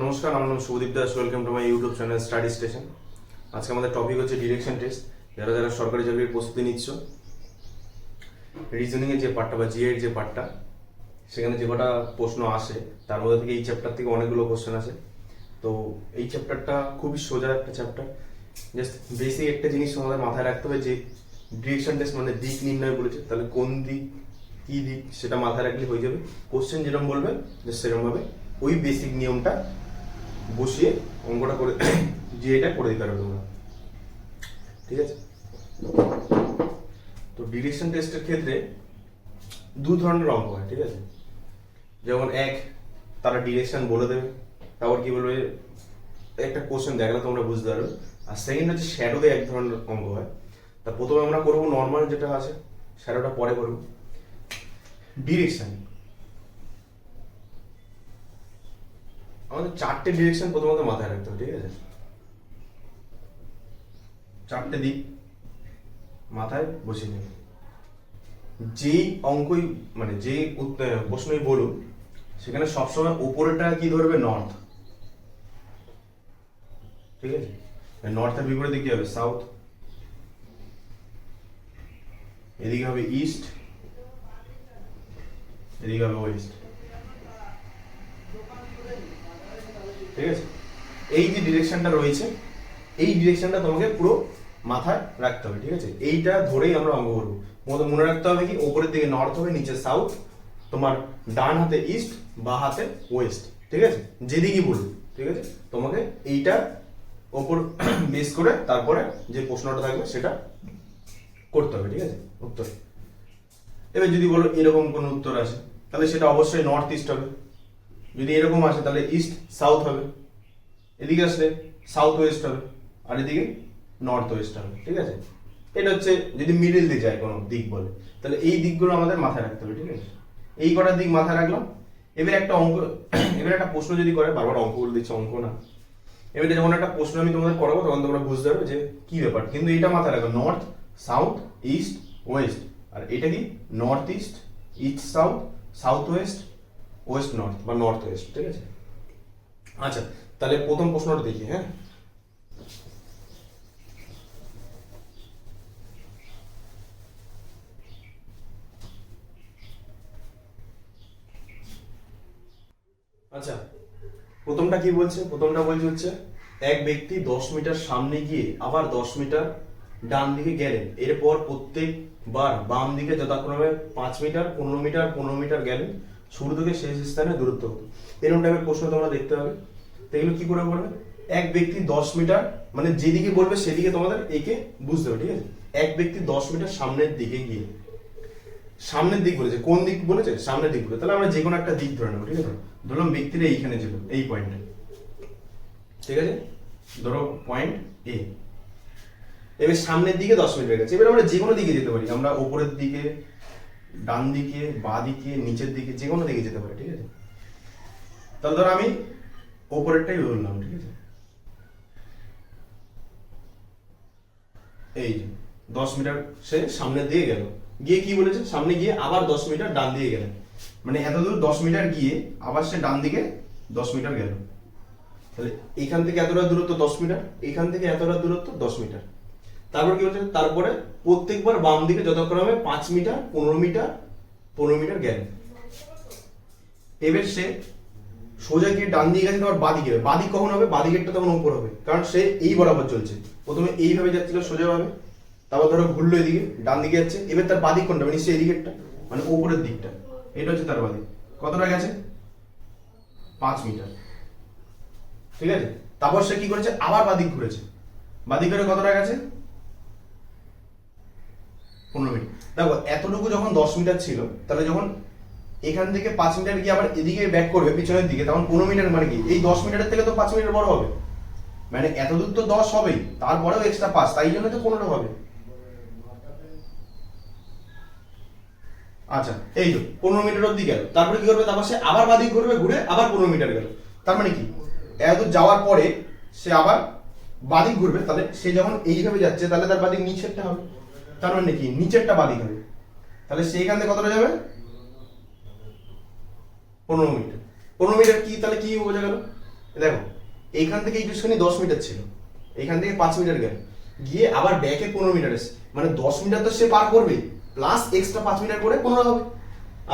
নমস্কার, আমার নাম Subhadip Das. Welcome to my YouTube channel study station. আজকে আমাদের টপিক হচ্ছে ডিরেকশন টেস্ট। যারা যারা সরকারি চাকরির প্রস্তুতি নিচ্ছ, রিজনিংয়ের যে পার্টটা বা জিএর যে পার্টটা, সেখানে যে কটা প্রশ্ন আসে তার মধ্যে থেকে এই চ্যাপ্টার থেকে অনেকগুলো কোশ্চেন আসে। তো এই চ্যাপ্টারটা খুবই সোজা একটা চ্যাপ্টার। জাস্ট বেসিক একটা জিনিস আমাদের মাথায় রাখতে হবে যে ডিরেকশন টেস্ট মানে দিক নির্ণয় বলেছে, তাহলে কোন দিক কি দিক সেটা মাথায় রাখলে হয়ে যাবে। কোশ্চেন যেরকম বলবে জাস্ট সেরকমভাবে ওই বেসিক নিয়মটা বসিয়ে অঙ্কটা করে যে এটা করে দিতে পারবে তোমরা, ঠিক আছে? তো ডিরেকশন টেস্টের ক্ষেত্রে দু ধরনের অঙ্ক হয়, ঠিক আছে? যেমন তারা ডিরেকশন বলে দেবে, তারপর কি বলবে একটা কোশ্চেন দেখলে তোমরা বুঝতে পারবে। আর সেকেন্ড হচ্ছে শ্যাডোতে এক ধরনের অঙ্ক হয়। তা প্রথমে আমরা করবো নর্মাল যেটা আছে, শ্যাডোটা পরে করবো। ডিরেকশন আমাদের চারটে ডিরেকশন প্রথমত মাথায় রাখতে হবে, ঠিক আছে? চারটে দিক মাথায় বসিয়ে নেবে। যেই অঙ্কই মানে যে প্রশ্নই বলুক, সেখানে সবসময় উপরেটা কি ধরবে? নর্থ, ঠিক আছে? নর্থের বিপরীতে কি হবে? সাউথ। এদিকে হবে ইস্ট, এদিকে হবে ওয়েস্ট, ঠিক আছে? এই যে ডিরেকশনটা রয়েছে, এই ডিরেকশনটা তোমাকে পুরো মাথায় রাখতে হবে, ঠিক আছে? এইটা ধরেই আমরা অঙ্ক করবো। মনে রাখতে হবে কি উপরের দিকে নর্থ হবে, নিচে সাউথ, তোমার ডান হাতে ইস্ট, বা হাতে ওয়েস্ট, ঠিক আছে? যেদিকে বলবো, ঠিক আছে? তোমাকে এইটা ওপর বেস করে তারপরে যে প্রশ্নটা থাকবে সেটা করতে হবে, ঠিক আছে? উত্তর। এবার যদি বলো এরকম কোন উত্তর আসে, তাহলে সেটা অবশ্যই নর্থ ইস্ট হবে। যদি এরকম আসে তাহলে ইস্ট সাউথ হবে। এদিকে আসলে সাউথ ওয়েস্ট হবে, আর এদিকে নর্থ ওয়েস্ট হবে, ঠিক আছে? এটা হচ্ছে যদি মিডিল দিয়ে যায় কোনো দিক বলে, তাহলে এই দিকগুলো আমাদের মাথায় রাখতে হবে, ঠিক আছে? এই কটা দিক মাথায় রাখলাম। এবার একটা অঙ্ক, এবার একটা প্রশ্ন যদি করে, বারবার অঙ্ক বলে দিচ্ছে, অঙ্ক না। এবারে যখন একটা প্রশ্ন আমি তোমাদের করাবো তখন তোমরা বুঝতে পারবে যে কি ব্যাপার। কিন্তু এটা মাথায় রাখো, নর্থ সাউথ ইস্ট ওয়েস্ট। আর এটা কি? North east, east south, south West, West north বা নর্থ ওয়েস্ট, ঠিক আছে? আচ্ছা, তাহলে প্রথম প্রশ্নটা দেখি। হ্যাঁ, আচ্ছা, প্রথমটা কি বলছে? প্রথমটা বলছে হচ্ছে এক ব্যক্তি 10 মিটার সামনে গিয়ে আবার 10 মিটার ডান দিকে গেলেন, এরপর প্রত্যেকবার বাম দিকে যথাক্রমে 5 মিটার, 15 মিটার, 15 মিটার গেলেন। শুরু থেকে শেষ স্থানে দূরত্ব হতো। এরকম টাইপের প্রশ্ন তোমরা দেখতে হবে। তো এগুলো কি করে বলবে? এক ব্যক্তি 10 মিটার, মানে যেদিকে বলবে সেদিকে তোমাদের একে বুঝতে হবে, ঠিক আছে? এক ব্যক্তি 10 মিটার সামনের দিকে গিয়ে, সামনের দিক বলেছে, কোন দিক বলেছে? সামনের দিক বলে, তাহলে আমরা যে কোনো একটা দিক ধরে নেবো, ঠিক আছে? ধরলাম ব্যক্তিটা এইখানে ছিল, এই পয়েন্টে, ঠিক আছে? ধরো পয়েন্ট এ। এবার সামনের দিকে 10 মিটার গেছে। এবার আমরা যে কোনো দিকে যেতে পারি, আমরা ওপরের দিকে, ডান দিকে, বাঁ দিকে, নিচের দিকে, যে কোনো দিকে যেতে পারি, ঠিক আছে? তাহলে ধরো আমি ওপরেরটাই ধরলাম, ঠিক আছে? এই যে 10 মিটার সে সামনের দিকে গেল, গিয়ে কি বলেছে? সামনে গিয়ে আবার 10 মিটার ডান দিকে গেলেন, মানে এত দূর 10 মিটার গিয়ে আবার সে ডান দিকে 10 মিটার গেল। তাহলে এখান থেকে এতটা দূরত্ব 10 মিটার, এখান থেকে এতটা দূরত্ব 10 মিটার। তারপর কি হচ্ছে? তারপরে প্রত্যেকবার বাম দিকে যথাক্রমে 5 মিটার, 15 মিটার, 15 মিটার গেলেন। এবার সে সোজা গিয়ে ডান দিকে গেছে, তারপর বাদিকে, বাদিক কখন হবে? বাদিকেরটা তখন উপর হবে, কারণ সে এই বরাবর চলছে। প্রথমে এইভাবে যাচ্ছিল সোজাভাবে, তারপর ধরো ঘুরলো এদিকে, ডান দিকে যাচ্ছে। এবার তার বাদিক কোনটা? নিশ্চয়ই এদিকেরটা, মানে উপরের দিকটা। এটা হচ্ছে তার বাদিক। কতটা গেছে? 5 মিটার, ঠিক আছে? তারপর সে কি করেছে? আবার বাদিক ঘুরেছে, বাদিক করে কতটা গেছে? 15 মিটার। দেখো এতটুকু যখন 10 মিটার ছিল, তাহলে যখন এখান থেকে 5 মিটার গিয়ে আবার এদিকে ব্যাক করবে পিছনের দিকে, তখন 15 মিটার মানে কি? এই 10 মিটারের থেকে তো 5 মিটার বড় হবে, মানে এতদূর তো 10 হবেই, তারপরেও এক্সট্রা 5, তাই জন্য তো 15 হবে। আচ্ছা, এই তো 15 মিটার অব্দি গেল। তারপরে কি করবে? তারপর সে আবার বাদিক ঘুরবে, ঘুরে আবার 15 মিটার গেল। তার মানে কি? এতদূর যাওয়ার পরে সে আবার বাদিক ঘুরবে, তাহলে সে যখন এইভাবে যাচ্ছে তাহলে তার বাদিক নিচেরটা হবে। তার মানে কি? নিচেরটা বাদিক হবে। তাহলে সে এখান থেকে কতটা যাবে? 15 মিটার। 15 মিটার কি তাহলে কি বোঝা গেল? দেখো এইখান থেকে এই ডিস্টেন্সখানি 10 মিটার ছিল, এখান থেকে 5 মিটার গেল, গিয়ে আবার ব্যাকে 15 মিটার এসে, মানে 10 মিটার তো সে পার করবে, প্লাস এক্সট্রা 5 মিটার করে 15 হবে।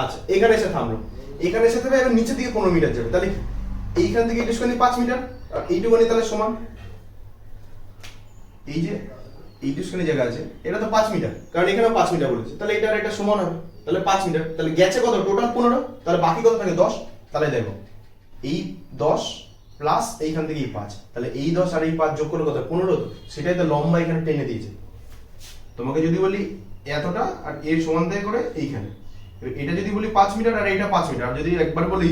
আচ্ছা এখানে এসে থামলো, এখানে এসে থাকবে, এবার নিচের দিকে 15 মিটার যাবে, তাহলে এইখান থেকে এই ডিস্টেন্সখানি 5 মিটার, আর এইটুকুনি তাহলে সমান, এই যে এই ডিস্টেন্সখানি জায়গা আছে এটা তো 5 মিটার, কারণ এখানে 5 মিটার বলেছে, তাহলে এটা আর এটা সমান হবে, তাহলে 5 মিটার, তাহলে গেছে কত টোটাল 15, তাহলে বাকি কত থাকে 10, তাহলে দেখো এই 10 প্লাস এইখান থেকে এই 5, তাহলে এই 10 আর এই 5 যোগ করলে কত 15, তো সেটাই তো লম্বা এখানে টেনে দিয়েছে। তোমাকে যদি বলি এতটা আর এর সমান থেকে করে এইখানে, এটা যদি বলি 5 মিটার আর এটা 5 মিটার, আর যদি একবার বলি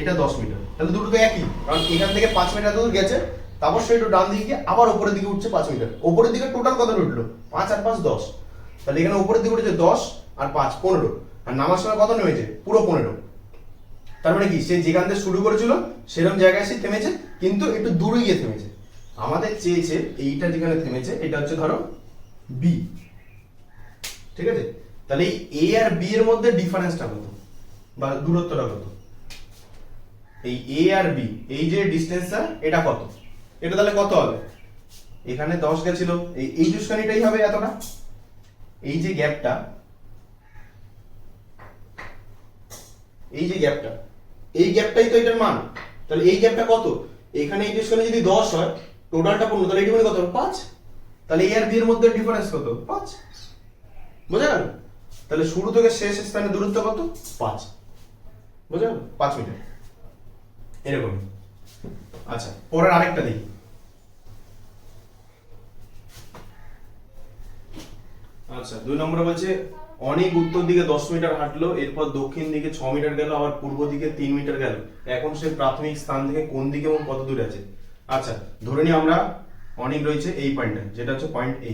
এটা 10 মিটার, তাহলে দুটো তো একই, কারণ এখান থেকে 5 মিটার দূর গেছে, তারপর সেটা ডান দিকে গিয়ে আবার উপরের দিকে উঠছে 5 মিটার, উপরের দিকে টোটাল কত উঠলো 5 আর 5 10, তাহলে এখানে উপরের দিকে উঠেছে 10 আর 5 15, আর নামার সময় কত নেমেছে পুরো 15, তার মানে কি সে যেখান থেকে শুরু করেছিল সেরকম জায়গায় সে থেমেছে, কিন্তু একটু দূরে গিয়ে থেমেছে। আমাদের চেয়েছে এইটা যেখানে থেমেছে এটা হচ্ছে ধরো বি, ঠিক আছে, তাহলে এই এ আর বি এর মধ্যে ডিফারেন্সটা কত বা দূরত্বটা কত, এই এ আর বি এই যে ডিসটেন্সটা এটা কত, এটা তাহলে কত হবে, এখানে 10 গেছিল, এই ডিসটেন্সটাই হবে এতটা, এই যে গ্যাপটা, এই যে গ্যাপটা, এই গ্যাপটাই তো এটার মান, তাহলে এই গ্যাপটা কত, এখানে এই ডিসটেন্স যদি 10 হয় টোটালটা 15, তাহলে এইটা কত 5, তাহলে এ আর বি এর মধ্যে ডিফারেন্স কত 5, বুঝা গেল, তাহলে শুরু থেকে শেষ স্থানে দূরত্ব কত 5, বুঝা গেল 5 মিটার এরকম। আচ্ছা পরের আরেকটা দেখি, আচ্ছা 2 নম্বরে বলছে অনেক উত্তর দিকে 10 মিটার হাঁটলো, এরপর দক্ষিণ দিকে 6 মিটার গেল, আবার পূর্ব দিকে 3 মিটার গেল, এখন সে প্রাথমিক স্থান থেকে কোন দিকে এবং কত দূরে আছে। আচ্ছা ধরে নিই আমরা অনেক রয়েছে এই পয়েন্টটা, যেটা হচ্ছে পয়েন্ট এ,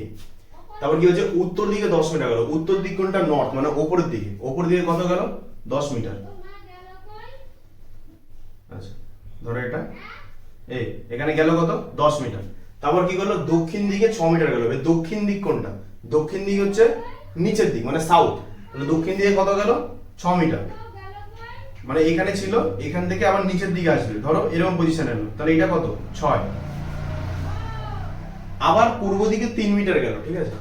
তারপর কি হচ্ছে উত্তর দিকে 10 মিটার গেল, উত্তর দিক কোনটা নর্থ, মানে উপরের দিকে, উপর দিকে কত গেল 10 মিটার। আচ্ছা ধরো এটা এই এখানে গেল কত 10 মিটার, তারপর কি করলো দক্ষিণ দিকে 6 মিটার গেল, দক্ষিণ দিক কোনটা, দক্ষিণ দিক হচ্ছে নিচের দিক মানে সাউথ, তাহলে দক্ষিণ দিকে কত গেল 6 মিটার, মানে এখানে ছিল, এখান থেকে আবার নিচের দিকে আসবে, ধরো এরকম পজিশন এলো, তাহলে এটা কত 6, আবার পূর্ব দিকে 3 মিটার গেল, ঠিক আছে,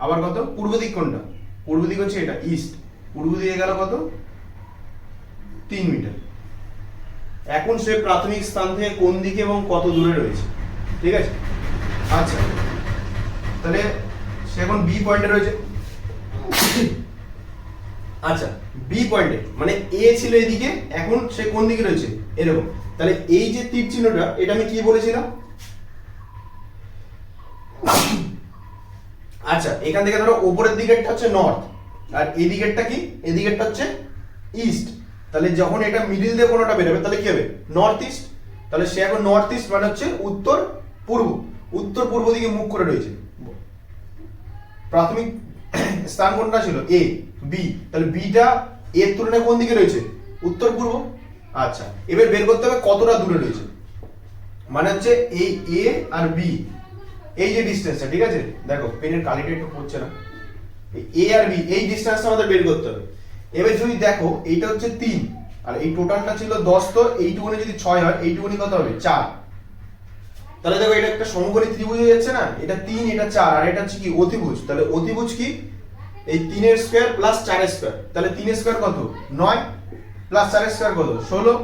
আবার কত পূর্ব দিক কোনটা, পূর্ব দিক হচ্ছে এটা ইস্ট, পূর্ব দিকে গেল কত 3 মিটার, এখন সে প্রাথমিক স্থান থেকে কোন দিকে এবং কত দূরে রয়েছে, ঠিক আছে। আচ্ছা তাহলে সে এখন বি পয়েন্টে রয়েছে, আচ্ছা বি পয়েন্টে মানে এ ছিল এদিকে, এখন সে কোন দিকে রয়েছে এরকম, তাহলে এই যে তীর চিহ্নটা এটা আমি কি বলেছিলাম, আচ্ছা এখান থেকে ধরো উপরের দিকেরটা হচ্ছে নর্থ, আর এই দিকেরটা কি, এই দিকেরটা হচ্ছে ইস্ট, তাহলে যখন এটা মিডিল দিয়ে কোনটা বেরোবে তাহলে কি হবে নর্থ ইস্ট, তাহলে সে এখন নর্থ ইস্ট মানে হচ্ছে উত্তর পূর্ব, উত্তর পূর্ব দিকে মুখ করে রয়েছে, প্রাথমিক স্থান কোনটা ছিল এ বি, তাহলে বিটা এর তুলনায় কোন দিকে রয়েছে উত্তর পূর্ব। আচ্ছা এবার বের করতে হবে কতটা দূরে রয়েছে, মানে হচ্ছে এই এ আর বি এই যে ডিসটেন্সটা, ঠিক আছে, দেখো পেনের কালিটা একটু পড়ছে না, এ আর বি এই ডিসটেন্সটা আমাদের বের করতে হবে। এবার যদি দেখো এইটা হচ্ছে 3 আর এই টোটালটা ছিল 10, তো এইটুকুনি যদি 6 হয় এইটুকুনি কত হবে 4, তাহলে দেখো এটা একটা সমকোণী ত্রিভুজ হয়ে যাচ্ছে না, এটা 3 এটা 4 আর এটা হচ্ছে কি অতিভুজ, তাহলে অতিভুজ কি এই 3 এর স্কয়ার প্লাস 4 এর স্কয়ার, তাহলে 3 এর স্কয়ার কত 9 প্লাস 4 এর স্কয়ার কত 16,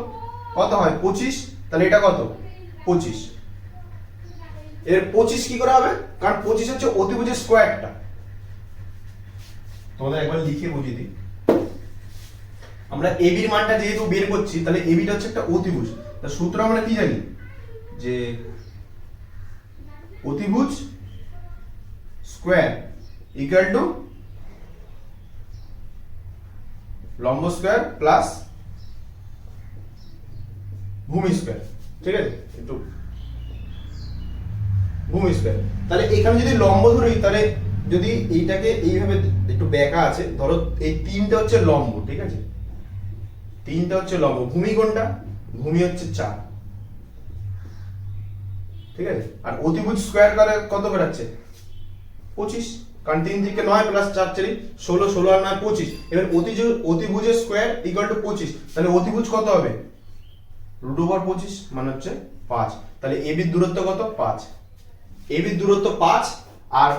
কত হয় 25, তাহলে এটা কত 25, এর 25 কি করে হবে, কারণ 25 হচ্ছে অতিভুজের স্কয়ারটা, তোমাদের একবার লিখে বুঝিয়ে দিই, আমরা এবি এর মানটা যেহেতু বের করছি তাহলে এবিটা হচ্ছে একটা অতিভুজ, তার সূত্র আমরা কি জানি যে অতিভুজ স্কয়ার ইকুয়াল টু লম্ব স্কয়ার প্লাস ভূমি স্কয়ার, ঠিক আছে, একটু ভূমি স্কয়ার, তাহলে এখানে যদি লম্ব ধরি, তাহলে যদি এইটাকে এইভাবে একটু বেঁকা আছে, ধরো এই 3টা হচ্ছে লম্ব, ঠিক আছে, 3টা হচ্ছে লম্ব, ভূমি কোনটা, ভূমি হচ্ছে 4, ঠিক আছে, আর অতিভুজ স্কয়ার করে কত বেরাচ্ছে 25, কারণ 3 থেকে 9 প্লাস 4 4 16, 16 আর 9 25, এবার অতিভুজের স্কয়ার ইকুয়াল টু 25, তাহলে অতিভুজ কত হবে √25 মানে হচ্ছে 5, তাহলে এবির দূরত্ব কত 5, এবির দূরত্ব 5, আর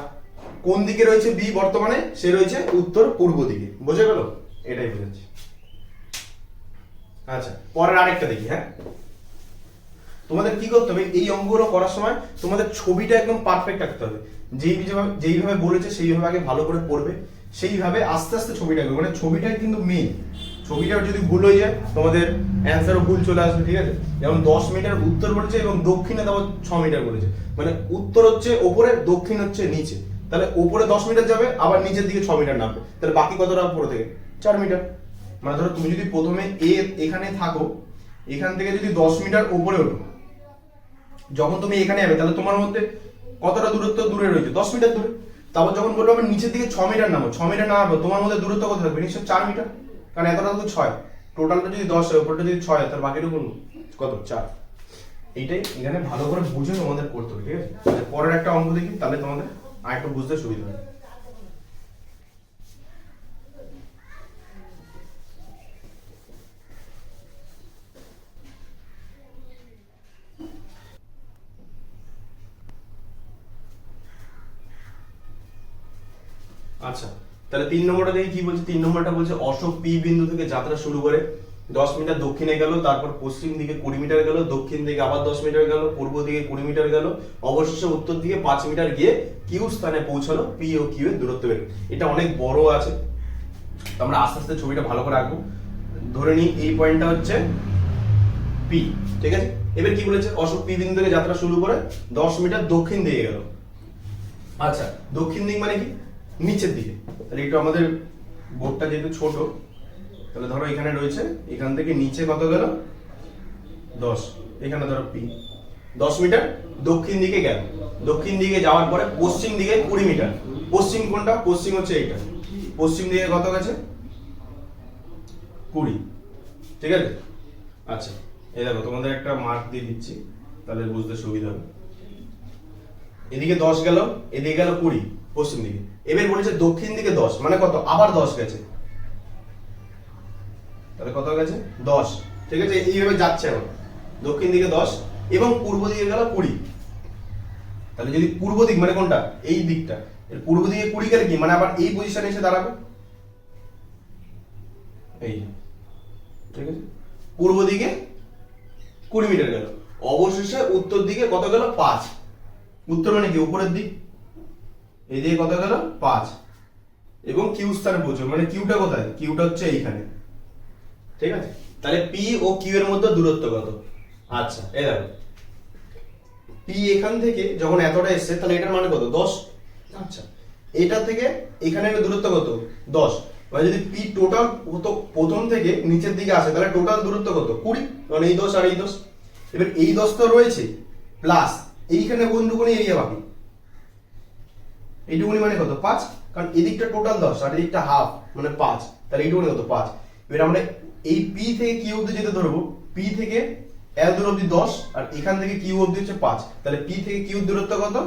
কোন দিকে রয়েছে বি বর্তমানে, সে রয়েছে উত্তর পূর্ব দিকে, বোঝা গেল? এটাই বোঝাচ্ছি। আচ্ছা, পরের আরেকটা দেখি। হ্যাঁ, তোমাদের কি করতে হবে এই অঙ্কগুলো করার সময়, তোমাদের ছবিটা একদম পারফেক্ট রাখতে হবে। যেইভাবে বলেছে সেইভাবে আগে ভালো করে পড়বে, সেইভাবে আস্তে আস্তে ছবিটা আঁকবে। মানে ছবিটাই কিন্তু মেইন, ছবিটা যদি ভুল হয়ে যায় তোমাদের অ্যান্সারও ভুল চলে আসবে, ঠিক আছে? যেমন 10 মিটার উত্তর বলেছে এবং দক্ষিণে তারপর 6 মিটার বলেছে, মানে উত্তর হচ্ছে ওপরে, দক্ষিণ হচ্ছে নিচে, তাহলে ওপরে 10 মিটার যাবে, আবার নিচের দিকে 6 মিটার নামবে, তাহলে বাকি কতটা উপরে থেকে 4 মিটার। মানে ধরো তুমি যদি প্রথমে এখানে থাকো, এখান থেকে যদি 10 মিটার উপরে ওঠো, যখন তুমি এখানে যাবে তাহলে তোমার মধ্যে কতটা দূরত্ব দূরে রয়েছে, 10 মিটার দূরে। তারপর যখন বলবো আমি নিচের দিকে 6 মিটার নামো, 6 মিটার নামাবো, তোমার মধ্যে দূরত্ব কত থাকবে, নিশ্চয় 4 মিটার, কারণ এতটা তো 6, টোটালটা যদি 10 হয়, উপরটা যদি 6 হয়, তাহলে বাকিটুকু কত, 4। এইটাই এখানে ভালো করে বুঝে তোমাদের করতে হবে, ঠিক আছে? পরের একটা অঙ্ক দেখি, তাহলে তোমাদের আরেকটু বুঝতে সুবিধা হবে। আচ্ছা, তাহলে 3 নম্বরটা দেখি কি বলছে। 3 নম্বরটা বলছে অশোক পি বিন্দু থেকে যাত্রা শুরু করে 10 মিটার দক্ষিণে গেল, তারপর পশ্চিম দিকে 20 মিটার গেল, দক্ষিণ দিকে আবার 10 মিটার গেল, পূর্ব দিকে 20 মিটার গেল, অবশেষে উত্তর দিকে 5 মিটার গিয়ে কিউ স্থানে পৌঁছালো, পি ও কিউ এর দূরত্ব বের। এটা অনেক বড় আছে, তো আমরা আস্তে আস্তে ছবিটা ভালো করে আঁকবো। ধরে নিই এই পয়েন্টটা হচ্ছে পি, ঠিক আছে? এবার কি বলেছে, অশোক পি বিন্দু থেকে যাত্রা শুরু করে 10 মিটার দক্ষিণ দিকে গেল। আচ্ছা, দক্ষিণ দিক মানে কি, নিচের দিকে। তাহলে একটু আমাদের বোর্ডটা যেহেতু ছোট, তাহলে ধরো এখানে রয়েছে, এখান থেকে নিচে কত গেল 10, এখানে ধরো পি 10 মিটার দক্ষিণ দিকে গেল। দক্ষিণ দিকে যাওয়ার পরে পশ্চিম দিকে 20 মিটার, পশ্চিম কোনটা, পশ্চিম হচ্ছে এইটা, পশ্চিম দিকে কত গেছে 20, ঠিক আছে? আচ্ছা, এই দেখো তোমাদের একটা মার্ক দিয়ে দিচ্ছি, তাহলে বুঝতে সুবিধা হবে। এদিকে 10 গেল, এদিকে গেল 20 পশ্চিম দিকে। এবার বলেছে দক্ষিণ দিকে 10 মানে কত, আবার 10 গেছে, তাহলে কত গেছে 10, ঠিক আছে? এইভাবে যাচ্ছে এখন, দক্ষিণ দিকে 10 এবং পূর্ব দিকে গেল 20। তাহলে যদি পূর্ব দিক মানে কোনটা, এই দিকটা, এর পূর্ব দিকে 20 গেলে কি মানে আবার এই পজিশনে এসে দাঁড়াবে, এই, ঠিক আছে? পূর্ব দিকে 20 মিটার গেল, অবশেষে উত্তর দিকে কত গেল 5, উত্তর মানে কি উপরের দিক, এইদিকে কত গেল 5, এবং কিউ স্থানে পৌঁছলো, মানে কিউটা কোথায়, কিউটা হচ্ছে এইখানে, ঠিক আছে? তাহলে পি ও কিউ এর মধ্যে দূরত্ব কত? আচ্ছা, এই দেখো পি এখান থেকে যখন এতটা এসছে, তাহলে এটার মানে কত 10। আচ্ছা, এটা থেকে এখানের দূরত্ব কত 10, মানে যদি পি টোটাল প্রথম থেকে নিচের দিকে আসে, তাহলে টোটাল দূরত্ব কত 20, মানে এই 10 আর এই 10। এবার এই 10 তো রয়েছে, প্লাস এইখানে বন্ধুগুণী এরিয়া বাকি, এইটুকুনি মানে কত 5, কারণ এদিকটা টোটাল 10 আর এদিকটা হাফ মানে 5, তাহলে এইটুকুনি কত 5। এবার আমরা এই পি থেকে কিউ অবধি যেতে ধরবো, পি থেকে এল দূর অবধি 10 আর এখান থেকে কিউ অবধি হচ্ছে 5, তাহলে পি থেকে কিউ দূরত্ব কত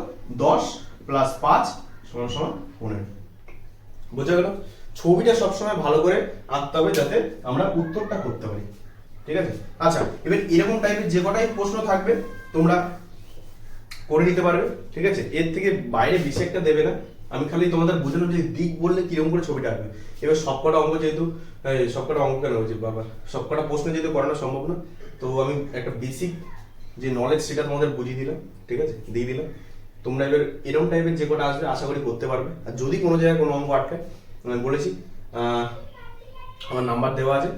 10 প্লাস 5 সমান সমান 15। বোঝা গেল? ছবিটা সবসময় ভালো করে আঁকতে হবে যাতে আমরা উত্তরটা করতে পারি, ঠিক আছে? আচ্ছা, এবার এরকম টাইপের যে কটাই প্রশ্ন থাকবে তোমরা করে নিতে পারবে, ঠিক আছে? এর থেকে বাইরে বেশি একটা দেবে না, আমি খালি তোমাদের বোঝানো যে দিক বললে কিরকম করে ছবিটা আঁকবে। এবার সবকটা অঙ্ক যেহেতু, সবকটা অঙ্ক কেন হচ্ছে বাবা, সবকটা প্রশ্ন যেহেতু করানো সম্ভব না, তো আমি একটা বেসিক যে নলেজ সেটা তোমাদের বুঝিয়ে দিলাম, ঠিক আছে, দিয়ে দিলাম। তোমরা এবার এরকম টাইপের যে কটা আসবে আশা করি করতে পারবে। আর যদি কোনো জায়গায় কোনো অঙ্ক আটকায়, আমি বলেছি আমার নাম্বার দেওয়া আছে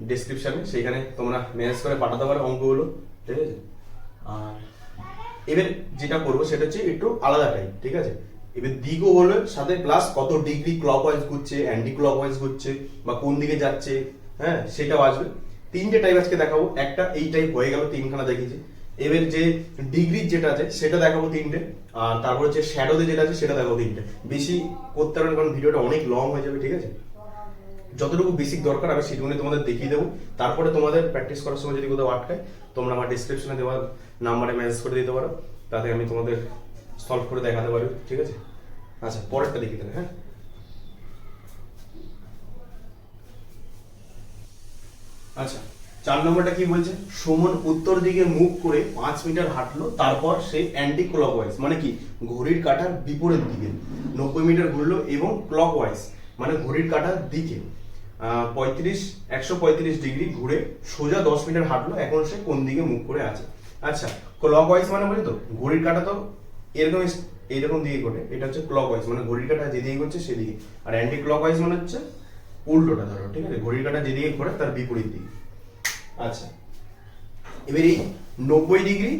ডেসক্রিপশনে, সেইখানে তোমরা মেসেজ করে পাঠাতে পারো অঙ্কগুলো, ঠিক আছে? আর এবার যেটা করবো সেটা হচ্ছে একটু আলাদা টাইপ, ঠিক আছে? এবার দিকও বলবে সাথে, প্লাস কত ডিগ্রি ক্লকওয়াইজ ঘুরছে, অ্যান্টি ক্লকওয়াইজ ঘুরছে, বা কোন দিকে যাচ্ছে, হ্যাঁ সেটাও আসবে। 3টে টাইপ আজকে দেখাবো, একটা এই টাইপ হয়ে গেল, 3খানা দেখিয়েছি। এবার যে ডিগ্রি যেটা আছে সেটা দেখাবো 3টে, আর তারপর হচ্ছে শ্যাডোতে যেটা আছে সেটা দেখাবো 3টে। বেশি করতে পারবেন কারণ ভিডিওটা অনেক লং হয়ে যাবে, ঠিক আছে? যতটুকু বেসিক দরকার আমি সেটুকুনি তোমাদের দেখিয়ে দেবো। তারপরে তোমাদের প্র্যাকটিস করার সময় যদি কোথাও আটকায়, তোমরা আমার ডিসক্রিপশনে দেওয়া নাম্বারে মেসেজ করে দিতে পারো, তাতে আমি তোমাদের সলভ করে দেখাতে পারি, ঠিক আছে? আচ্ছা, পরেরটা দেখি তাহলে। হ্যাঁ, আচ্ছা 4 নম্বরটা কি বলছে, সুমন উত্তর দিকে মুখ করে 5 মিটার হাঁটলো, তারপর সে অ্যান্টি ক্লকওয়াইজ মানে কি ঘড়ির কাঁটার বিপরীত দিকে 90 মিটার ঘুরলো এবং ক্লকওয়াইজ মানে ঘড়ির কাঁটার দিকে 135 ডিগ্রি ঘুরে সোজা 10 মিটার হাঁটলো। এখন সে কোন দিকে মুখ করে আছে? আচ্ছা, ক্লকওয়াইজ মানে বলি তো ঘড়ির কাঁটা তো এরকম এইরকম দিকে ঘোরে, এটা হচ্ছে ক্লকওয়াইজ মানে ঘড়ির কাঁটা যেদিকে ঘুরছে সেদিকে, আর অ্যান্টি ক্লকওয়াইজ মানে হচ্ছে উল্টোটা ধরো, ঠিক আছে, ঘড়ির কাঁটা যেদিকে ঘোরে তার বিপরীত দিকে। আচ্ছা, এবার এই 90 ডিগ্রি,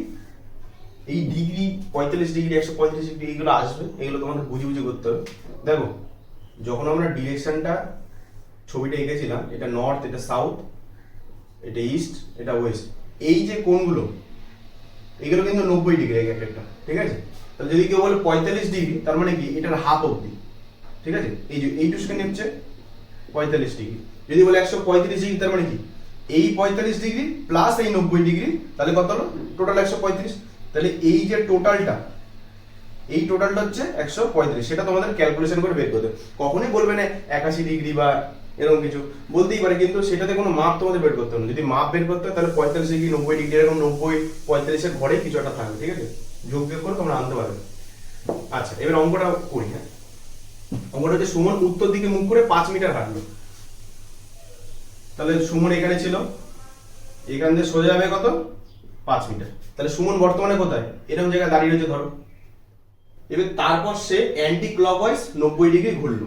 এই ডিগ্রি 45 ডিগ্রি 135 ডিগ্রি এগুলো আসবে, এগুলো তোমাদের বুঝে বুঝে করতে হবে। দেখো যখন আমরা ডিরেকশনটা ছবিটা এঁকেছিলাম, এটা নর্থ, এটা সাউথ, এটা ইস্ট, এটা ওয়েস্ট, এই যে কোণগুলো এগুলো কিন্তু 90 ডিগ্রি এক একটা, ঠিক আছে। তাহলে যদি কেউ বলে 45 ডিগ্রি, তার মানে কি এটার হাফ অবধি, ঠিক আছে, এই যে এইটুখানি হচ্ছে 45 ডিগ্রি। যদি বলে 135 ডিগ্রি, তার মানে কি এই 45 ডিগ্রি প্লাস এই 90 ডিগ্রি, তাহলে কত হলো টোটাল 135। তাহলে এই যে টোটালটা, এই টোটালটা হচ্ছে 135, সেটা তোমাদের ক্যালকুলেশন করে বের করতে। কখনোই বলবে না 81 ডিগ্রি বা এরকম কিছু, বলতেই পারে, কিন্তু সেটাতে কোনো মাপ তোমাদের বের করতে হবে না। যদি মাপ বের করতে হয় তাহলে 45 ডিগ্রি 90 ডিগ্রি এরকম 90 45 এর ঘরে কিছু একটা থাকবে, ঠিক আছে, যোগ বিয়োগ করে তোমরা আনতে পারবে। আচ্ছা, এবার অঙ্কটা করি। হ্যাঁ, অঙ্কটা হচ্ছে সুমন উত্তর দিকে মুখ করে 5 মিটার হাঁটলো। তাহলে সুমন এখানে ছিল, এখান দিয়ে সোজা যাবে কত 5 মিটার। তাহলে সুমন বর্তমানে কোথায়? এরকম জায়গায় দাঁড়িয়ে রয়েছে ধরো। এবার তারপর সে অ্যান্টি ক্লকওয়াইজ 90 ডিগ্রি ঘুরলো,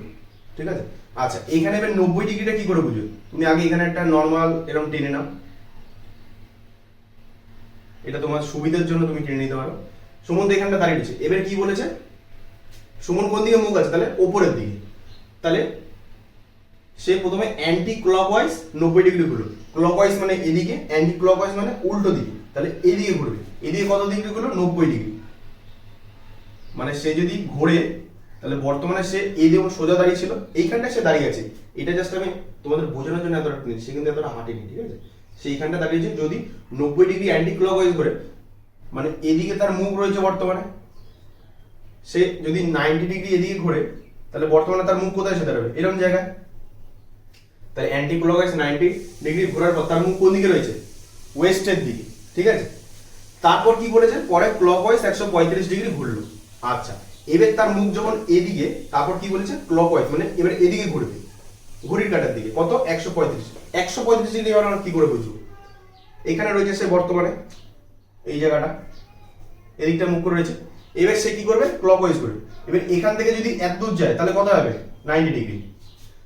ঠিক আছে। আচ্ছা, এখানে এবার 90 ডিগ্রিটা কি করে বুঝো? তুমি আগে এখানে একটা নর্মাল এরকম টেনে নাও, এটা তোমার সুবিধার জন্য তুমি টেনে নিতে পারো। সুমন তো এখানটা দাঁড়িয়ে রয়েছে, এবার কি বলেছে, সুমন কোন দিকে মুখ আছে? তাহলে ওপরের দিকে। তাহলে সে প্রথমে অ্যান্টি ক্লকওয়াইজ 90 ডিগ্রি ঘুরলো। ক্লকওয়াইজ মানে এদিকে, অ্যান্টি ক্লকওয়াইজ মানে উল্টো দিকে, তাহলে এদিকে ঘুরবে। এদিকে কত ডিগ্রি ঘুরলো? 90 ডিগ্রি। মানে সে যদি ঘোরে, তাহলে বর্তমানে সে এই যেমন সোজা দাঁড়িয়ে ছিল, এইখানটা সে দাঁড়িয়ে আছে। এটা জাস্ট আমি তোমাদের বোঝানোর জন্য এতটা নিচ্ছি, সে কিন্তু এতটা হাঁটেনি, ঠিক আছে। সেইখানটা দাঁড়িয়েছে, যদি 90 ডিগ্রি অ্যান্টি ক্লকওয়াইজ ঘোরে, মানে এদিকে তার মুখ রয়েছে বর্তমানে। সে যদি 90 ডিগ্রি এদিকে ঘোরে, তাহলে বর্তমানে তার মুখ কোথায় এসে দাঁড়াবে? এরকম জায়গায়। তাহলে অ্যান্টি ক্লকওয়াইজ 90 ডিগ্রি ঘোরার পর তার মুখ কোন দিকে রয়েছে? ওয়েস্টের দিকে, ঠিক আছে। তারপর কি বলেছে, পরে ক্লকওয়াইজ 135 ডিগ্রি ঘুরলো। আচ্ছা, এবার তার মুখ যখন এদিকে, তারপর কি বলেছে ক্লকওয়াইজ মানে এবার এদিকে ঘুরবে, ঘড়ির কাঁটার দিকে। কত? 135 ডিগ্রি। এবার আমরা কি করে বুঝবো? এখানে রয়েছে সে বর্তমানে এই জায়গাটা, এদিকটা মুখ করে রয়েছে। এবার সে কি করবে? ক্লকওয়াইজ করবে। এবার এখান থেকে যদি এত দূর যায়, তাহলে কত হবে? 90 ডিগ্রি।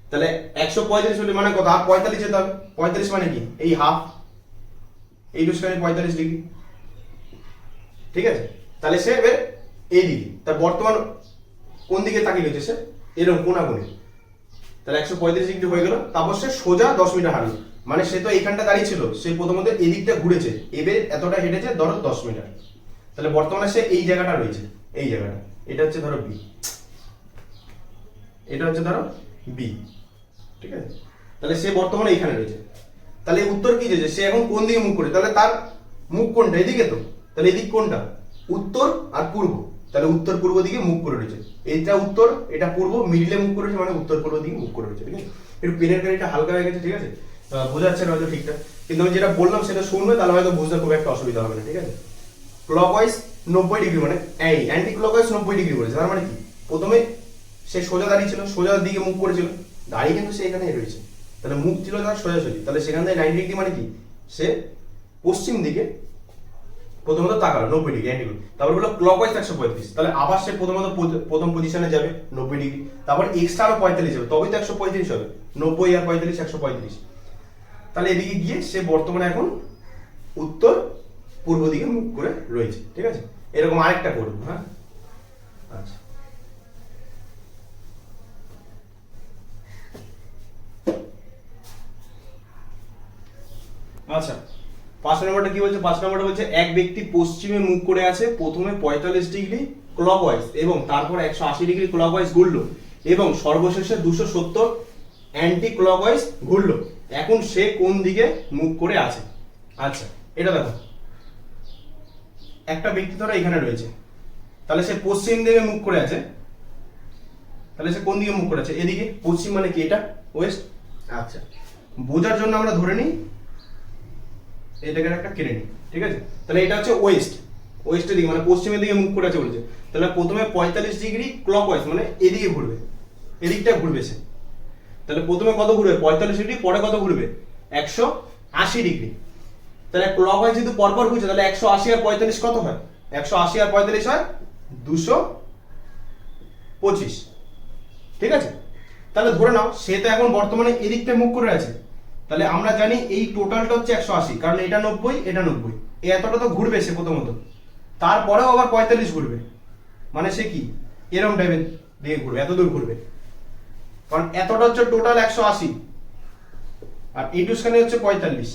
তাহলে 135 হলে মানে কত? আর 45 যেতে হবে। 45 মানে কি? এই হাফ, এই টুসখানে 45 ডিগ্রি, ঠিক আছে। তাহলে সে এবার এইদিকে, তার বর্তমান কোন দিকে তাকিয়ে রয়েছে? সে এরকম কোনাকুনি। তাহলে 135 ডিগ্রি হয়ে গেল। তারপর সে সোজা 10 মিটার হাঁটলো, মানে সে তো এইখানটা দাঁড়িয়ে ছিল, সে প্রথমত এদিকটা ঘুরেছে, এবার এতটা হেঁটেছে ধরো 10 মিটার। তাহলে বর্তমানে সে এই জায়গাটা রয়েছে, এই জায়গাটা, এটা হচ্ছে ধরো বি, এটা হচ্ছে ধরো বি, ঠিক আছে। তাহলে সে বর্তমানে এইখানে রয়েছে। তাহলে উত্তর কি যে সে এখন কোন দিকে মুখ করে? তাহলে তার মুখ কোনটা? এদিকে তো। তাহলে এদিক কোনটা? উত্তর আর পূর্ব। তাহলে উত্তর পূর্ব দিকে মুখ করে রয়েছে। এটা উত্তর, এটা পূর্ব, মিডলে মুখ করেছে, মানে উত্তর পূর্ব দিকে মুখ করে রয়েছে, ঠিক আছে। একটু পেনের গাড়িটা হালকা হয়ে গেছে, ঠিক আছে, বোঝা যাচ্ছে না হয়তো ঠিকঠাক, কিন্তু আমি যেটা বললাম সেটা শুনবে, তাহলে হয়তো বুঝতে খুব একটা অসুবিধা হবে না, ঠিক আছে। ক্লকওয়াইজ 90 ডিগ্রি মানে এই অ্যান্টি ক্লকওয়াইজ 90 ডিগ্রি করেছে, তার মানে কি প্রথমে সে সোজা দাঁড়িয়ে ছিল, সোজা দিকে মুখ করেছিল, দাঁড়িয়ে কিন্তু সে এখানে রয়েছে, তাহলে মুখ ছিল তার সোজাসুজি। তাহলে সেখান থেকে 90 ডিগ্রি মানে কি? সে পশ্চিম দিকে প্রথমত তাকালো 90 ডিগ্রি অ্যান্টি, তারপর বললো ক্লকওয়াইজ 135, তাহলে আবার সে প্রথম পজিশনে যাবে 90 ডিগ্রি, তারপর এক্সট্রা আরো 45 হবে, তবেই তো 135 হবে। 90 আর 45 135। তাহলে এদিকে গিয়ে সে বর্তমানে এখন উত্তর পূর্ব দিকে মুখ করে রয়েছে, ঠিক আছে। এরকম আরেকটা করবো। হ্যাঁ, আচ্ছা, আচ্ছা 5 নম্বরটা কি বলছে? 5 নম্বরটা বলছে এক ব্যক্তি পশ্চিমে মুখ করে আছে, প্রথমে 45 ডিগ্রি ক্লকওয়াইজ এবং তারপর 180 ডিগ্রি ক্লকওয়াইজ ঘুরলো এবং সর্বশেষে 270 অ্যান্টি ক্লকওয়াইজ ঘুরলো। এখন সে কোন দিকে মুখ করে আছে? আচ্ছা, এটা দেখো, একটা ব্যক্তি ধরো এখানে রয়েছে, তাহলে সে পশ্চিম দিকে মুখ করে আছে, তাহলে সে কোন দিকে মুখ করে আছে? এদিকে। পশ্চিম মানে কি? এটা ওয়েস্ট। আচ্ছা, বোঝার জন্য আমরা ধরে নিই এটাকে একটা কেড়ে নিই, ঠিক আছে? তাহলে এটা হচ্ছে ওয়েস্টের দিকে মানে পশ্চিমের দিকে মুখ করে আছে বলেছে। তাহলে প্রথমে 45 ডিগ্রি ক্লকওয়াইজ মানে এদিকে ঘুরবে, এদিকটা ঘুরবে সে। তাহলে প্রথমে কত ঘুরবে? 45 ডিগ্রি, পরে কত ঘুরবে? 180 ডিগ্রি। তাহলে ক্লকওয়াইজ যদি পরপর ঘুরছে তাহলে 180 আর 45 কত হয়? 180 আর 45 হয় 225, ঠিক আছে? তাহলে ধরে নাও সে তো এখন বর্তমানে এদিকটা মুখ করে আছে, তাহলে আমরা জানি এই টোটালটা হচ্ছে 180, কারণ এটা 90 এটা 90, এই এতটা তো ঘুরবে সে প্রথমত, তারপরেও আবার 45 ঘুরবে, মানে সে কি এরকম টাইপের দিকে ঘুরবে, এত দূর ঘুরবে, কারণ এতটা হচ্ছে টোটাল 180 আর এইটুখানে হচ্ছে 45।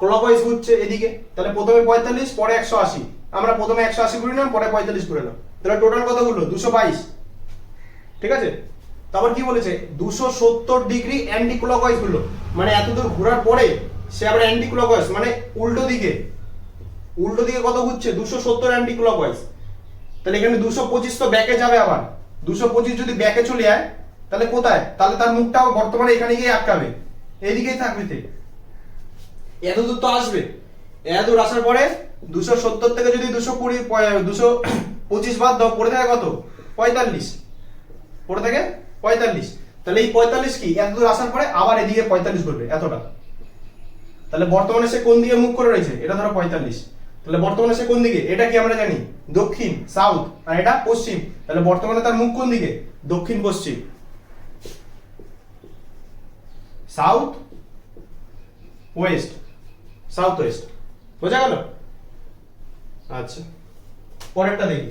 ক্লকওয়াইজ ঘুরছে এদিকে, তাহলে প্রথমে 45 পরে 180, আমরা প্রথমে 180 ঘুরে নিলাম পরে 45 ঘুরে নিলাম, তাহলে টোটাল কত ঘুরলো? 222, ঠিক আছে? তারপর কি বলেছে? 270 ডিগ্রি অ্যান্টি ক্লকওয়াইজ ঘুরলো, মানে এত দূর ঘোরার পরে সে আবার অ্যান্টি ক্লকওয়াইজ মানে উল্টো দিকে কত ঘুরছে? 270 অ্যান্টি ক্লকওয়াইজ। তাহলে এখানে 225 তো ব্যাকে যাবে, আবার 225 যদি ব্যাকে চলে যায় তাহলে কোথায়? তাহলে তার মুখটাও বর্তমানে এখানে গিয়ে আটকাবে, এইদিকেই থাকবে, এত দূর তো আসবে। এত দূর আসার পরে 270 থেকে যদি 225 বাদ দাও, পড়ে থাকে কত? 45, পড়ে থাকে 45। তাহলে এই 45 কি এত দূর আসার পরে আবার এদিকে 45 করবে, এতটা। তাহলে বর্তমানে সে কোন দিকে মুখ করে রয়েছে? এটা ধরো 45, তাহলে বর্তমানে সে কোন দিকে? এটা কি আমরা জানি দক্ষিণ, সাউথ, আর এটা পশ্চিম, তাহলে বর্তমানে তার মুখ কোন দিকে? দক্ষিণ পশ্চিম, সাউথ ওয়েস্ট, সাউথ ওয়েস্ট, বোঝা গেল? আচ্ছা, পরেরটা দেখি।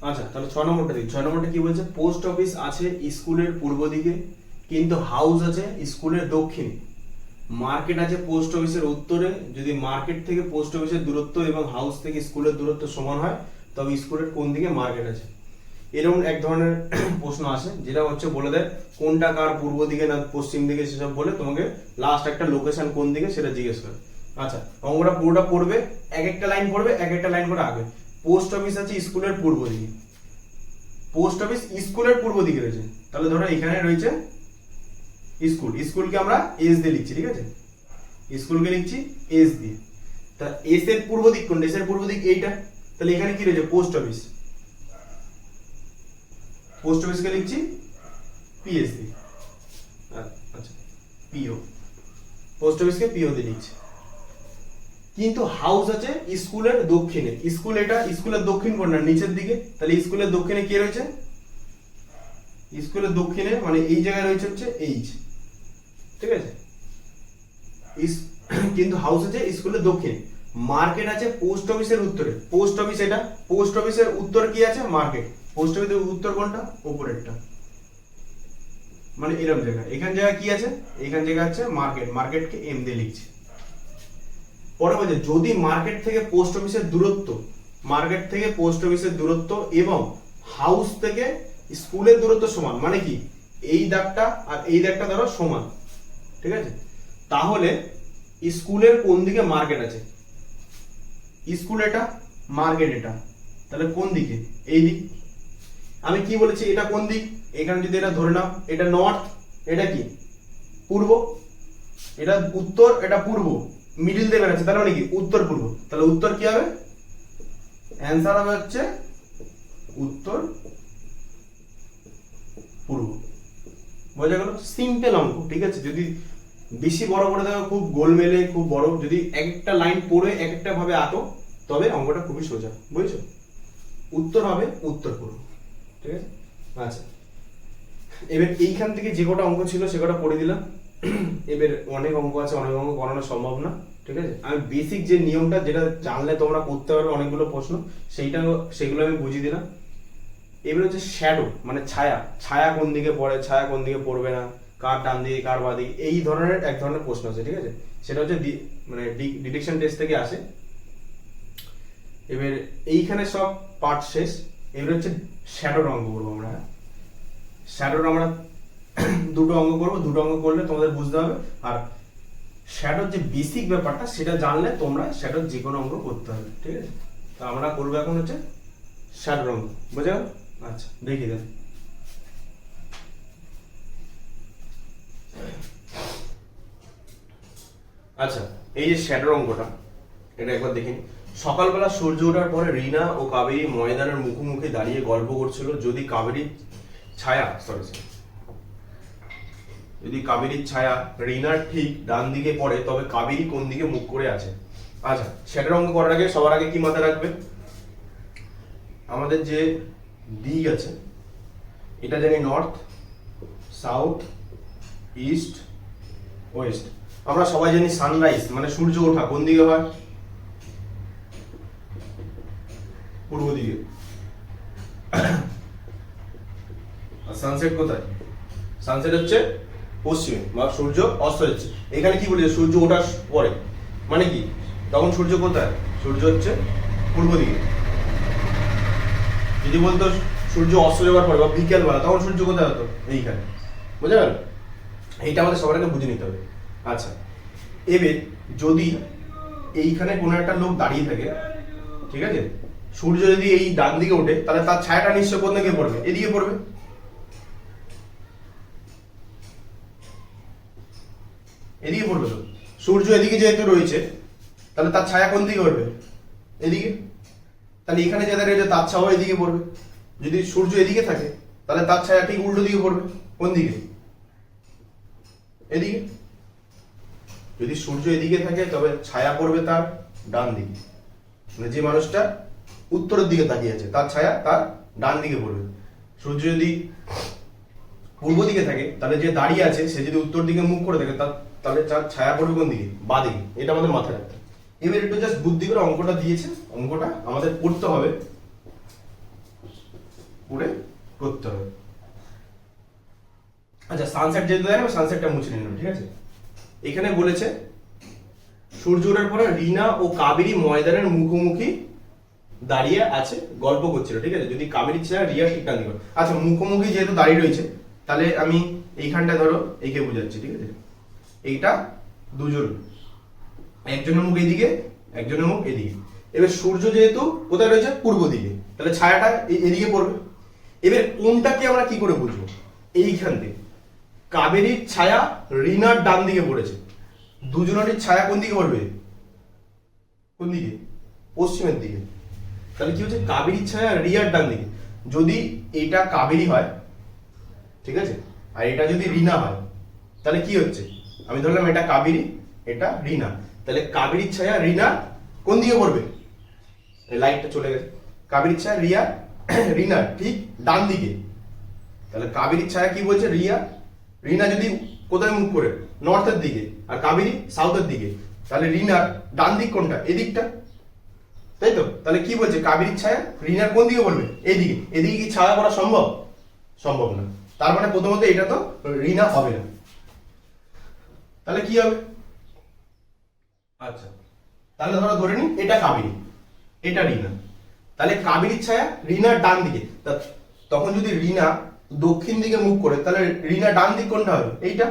আচ্ছা, তাহলে 6 নম্বরটা দেখি। 6 নম্বরটা কি বলছে? পোস্ট অফিস আছে স্কুলের পূর্ব দিকে, কিন্তু হাউস আছে স্কুলের দক্ষিণে। মার্কেট আছে পোস্ট অফিসের উত্তরে। যদি মার্কেট থেকে পোস্ট অফিসের দূরত্ব এবং হাউস থেকে স্কুলের দূরত্ব সমান হয়, তবে স্কুলের কোন দিকে মার্কেট আছে। এরকম এক ধরনের প্রশ্ন আসে, যেটা হচ্ছে বলে দেয় কোনটা কার পূর্ব দিকে না পশ্চিম দিকে, সেসব বলে তোমাকে লাস্ট একটা লোকেশন কোন দিকে সেটা জিজ্ঞেস করে। আচ্ছা, অঙ্কটা পুরোটা পড়বে, এক একটা লাইন পড়বে, এক একটা লাইন করে আগে। পোস্ট অফিস আছে স্কুলের পূর্ব দিকে, পোস্ট অফিস স্কুলের পূর্ব দিকে রয়েছে, তাহলে ধরো এখানে রয়েছে স্কুলকে আমরা এস দিয়ে লিখছি, ঠিক আছে? স্কুলকে লিখছি এস দিয়ে। তা এস এর পূর্ব দিক কোনটা? এস এর পূর্ব দিক এইটা, তাহলে এখানে কি রয়েছে? পোস্ট অফিস, পোস্ট অফিসকে লিখছি পিএস দিয়ে। আচ্ছা, পিও, পোস্ট অফিসকে পিও দিয়ে লিখছি। কিন্তু হাউস আছে স্কুলের দক্ষিণে। স্কুল এটা, স্কুলের দক্ষিণ কোণটা নিচের দিকে, তাহলে স্কুলের দক্ষিণে কে রয়েছে? স্কুলের দক্ষিণে মানে এই জায়গায় রয়েছে হচ্ছে এইচ, ঠিক আছে? কিন্তু হাউস আছে স্কুলের দক্ষিণে। মার্কেট আছে পোস্ট অফিসের উত্তরে। পোস্ট অফিস এটা, পোস্ট অফিসের উত্তর কি আছে? মার্কেট। পোস্ট অফিসের উত্তর কোনটা? উপরেরটা, মানে এরকম জায়গা। এখান জায়গা কি আছে? এখান জায়গা আছে মার্কেট, মার্কেটকে এম দিয়ে লিখছি। পরে বলছে যদি মার্কেট থেকে পোস্ট অফিসের দূরত্ব, মার্কেট থেকে পোস্ট অফিসের দূরত্ব এবং হাউস থেকে স্কুলের দূরত্ব সমান, মানে কি এই দাগটা আর এই দাগটা ধরো সমান, ঠিক আছে? তাহলে স্কুলের কোন দিকে মার্কেট আছে? স্কুল এটা, মার্কেট এটা, তাহলে কোন দিকে? এই দিক। আমি কি বলেছি এটা কোন দিক? এখানে যদি এটা ধরে নাও, এটা নর্থ, এটা কি পূর্ব, এটা উত্তর, এটা পূর্ব, মিডিল দিয়ে বেরোচ্ছে, তার মানে কি উত্তর পূর্ব। তাহলে উত্তর কি হবে? অ্যান্সার হবে হচ্ছে উত্তর পূর্ব। বোঝা গেল? সিম্পল অঙ্ক, ঠিক আছে? যদি বেশি বড় করে দেখো, খুব গোলমেলে, খুব বড়, যদি এক একটা লাইন পড়ে এক একটা ভাবে আঁকো, তবে অঙ্কটা খুবই সোজা, বুঝছো? উত্তর হবে উত্তর পূর্ব, ঠিক আছে? আচ্ছা, এবার এইখান থেকে যে কটা অঙ্ক ছিল সে কটা পড়ে দিলাম। এবার অনেক অঙ্ক আছে, অনেক অঙ্ক করানো সম্ভব না, ঠিক আছে? আমি বেসিক যে নিয়মটা, যেটা জানলে তোমরা করতে পারবে অনেকগুলো প্রশ্ন, সেগুলো আমি বুঝিয়ে দিলাম। এবার হচ্ছে শ্যাডো, মানে ছায়া। ছায়া কোন দিকে পড়ে, ছায়া কোন দিকে পড়বে না, কার ডান দিকে কার বাঁ দিকে, এই ধরনের এক ধরনের প্রশ্ন আছে, ঠিক আছে? সেটা হচ্ছে মানে ডিটেকশন টেস্ট থেকে আসে। এবার এইখানে সব পার্ট শেষ। এবার হচ্ছে শ্যাডোর অঙ্ক করবো আমরা। শ্যাডোর আমরা দুটো অঙ্ক করবো, দুটো অঙ্ক করলে তোমাদের বুঝতে হবে। আর শ্যাডোর যে বেসিক ব্যাপারটা সেটা জানলে তোমরা শ্যাডোর যে কোনো অঙ্ক করতে হবে, ঠিক আছে? তো আমরা করবো এখন হচ্ছে শ্যাডোর অঙ্ক, বোঝা গেল? আচ্ছা, দেখি দেন। আচ্ছা, এই যে শ্যাডোর অঙ্কটা, এটা একবার দেখিনি। সকালবেলা সূর্য ওঠার পরে রিনা ও কাবেরী ময়দানের মুখোমুখি দাঁড়িয়ে গল্প করছিল। যদি কাবেরীর ছায়া যদি কাবেরীর ছায়া রিনার ঠিক ডান দিকে পড়ে, তবে কাবেরী কোন দিকে মুখ করে আছে? আচ্ছা, শ্যাডোর অঙ্ক করার আগে সবার আগে কি মাথায় রাখবে, আমাদের যে দিক আছে এটা জানি নর্থ, সাউথ, ইস্ট, ওয়েস্ট। আমরা সবাই জানি সানরাইজ মানে সূর্য ওঠা কোন দিকে হয়? পূর্ব দিকে। আর সানসেট কোথায়? সানসেট হচ্ছে পশ্চিমে, বা সূর্য অস্ত যাচ্ছে। এখানে কি বলেছে? সূর্য ওঠার পরে, মানে কি তখন সূর্য কোথায়? সূর্য হচ্ছে পূর্ব দিকে। যদি বলতো সূর্য অস্ত যাওয়ার পরে বা বিকেল বেলা, তখন সূর্য কোথায় হতো? এইখানে। বুঝে গেল? এইটা আমাদের সবার আগে বুঝে নিতে হবে। আচ্ছা, এবার যদি এইখানে কোনো একটা লোক দাঁড়িয়ে থাকে, ঠিক আছে, সূর্য যদি এই ডান দিকে ওঠে, তাহলে তার ছায়াটা নিশ্চয় কোন দিকে পড়বে? এদিকে পড়বে। এদিকে পড়বে তো। সূর্য এদিকে যেহেতু রয়েছে, তাহলে তার ছায়া কোন দিকে পড়বে? এদিকে। তাহলে এখানে যে দাঁড়িয়ে তার ছায়া এদিকে পড়বে। যদি সূর্য এদিকে থাকে, তাহলে তার ছায়া ঠিক উল্টো দিকে পড়বে। কোন দিকে? এদিকে। যদি সূর্য এদিকে থাকে, তবে ছায়া পড়বে তার ডান দিকে। মানে যে মানুষটা উত্তরের দিকে তাকিয়ে আছে, তার ছায়া তার ডান দিকে পড়বে। সূর্য যদি পূর্ব দিকে থাকে, তাহলে যে দাঁড়িয়ে আছে সে যদি উত্তর দিকে মুখ করে থাকে, তাহলে তার ছায়া পড়বে কোন দিকে? বাঁ দিকে। এটা আমাদের মাথায় রাখতে হবে। এবার একটু জাস্ট বুদ্ধি করে অঙ্কটা দিয়েছে, অঙ্কটা আমাদের পড়তে হবে, পড়ে করতে হবে। আচ্ছা, সানসেট যেহেতু দেয়, সানসেটটা মুছে নিলাম, ঠিক আছে। এখানে বলেছে সূর্য ওঠার পরে রিনা ও কাবেরী ময়দানের মুখোমুখি দাঁড়িয়ে আছে, গল্প করছিল, ঠিক আছে। যদি কাবেরী ছায়া রিয়া ঠিক ডান দিকে। আচ্ছা, মুখোমুখি যেহেতু দাঁড়িয়ে রয়েছে, তাহলে আমি এইখানটা ধরো এইকে বোঝাচ্ছি, ঠিক আছে। এইটা দুজন, একজনের মুখ এদিকে, একজনের মুখ এদিকে। এবার সূর্য যেহেতু কোথায় রয়েছে? পূর্ব দিকে, তাহলে ছায়াটা এদিকে পড়বে। এবার কোনটাকে আমরা কি করে বুঝবো? এইখান থেকে কাবেরীর ছায়া রিনার ডান দিকে পড়েছে, দুজনেরই ছায়া কোন দিকে পড়বে? কোন দিকে? পশ্চিমের দিকে। তাহলে কি হচ্ছে? কাবেরীর ছায়া রিয়ার ডান দিকে। যদি এটা কাবেরী হয়, ঠিক আছে, আর এটা যদি রিনা হয়, তাহলে কি হচ্ছে? আমি ধরলাম এটা কাবেরী, এটা রিনা, তাহলে কাবেরীর ছায়া রিনা কোন দিকে পড়বে? লাইটটা চলে গেছে। কাবেরীর ছায়া রিয়া রিনা ঠিক ডান দিকে। তাহলে কাবেরীর ছায়া কি বলছে? রিনা যদি কোথায় মুখ করে? নর্থের দিকে, আর কাবেরী সাউথের দিকে। তাহলে রিনার ডান দিক কোনটা? এদিকটা, তাই তো। তাহলে কি বলছে? কাবেরীর ছায়া রিনার কোন দিকে পড়বে? এইদিকে। এদিকে কি ছায়া করা সম্ভব? সম্ভব না। তার মানে প্রথমত এটা তো রিনা হবে না। তাহলে কি হবে? আচ্ছা, তাহলে ধরে নিই এটা কাবেরী, এটা রিনা। তাহলে কাবেরীর ছায়া রিনার ডান দিকে। তখন যদি রিনা দক্ষিণ দিকে মুখ করে, তাহলে রিনা ডান দিক কোনটা হবে? এইটা।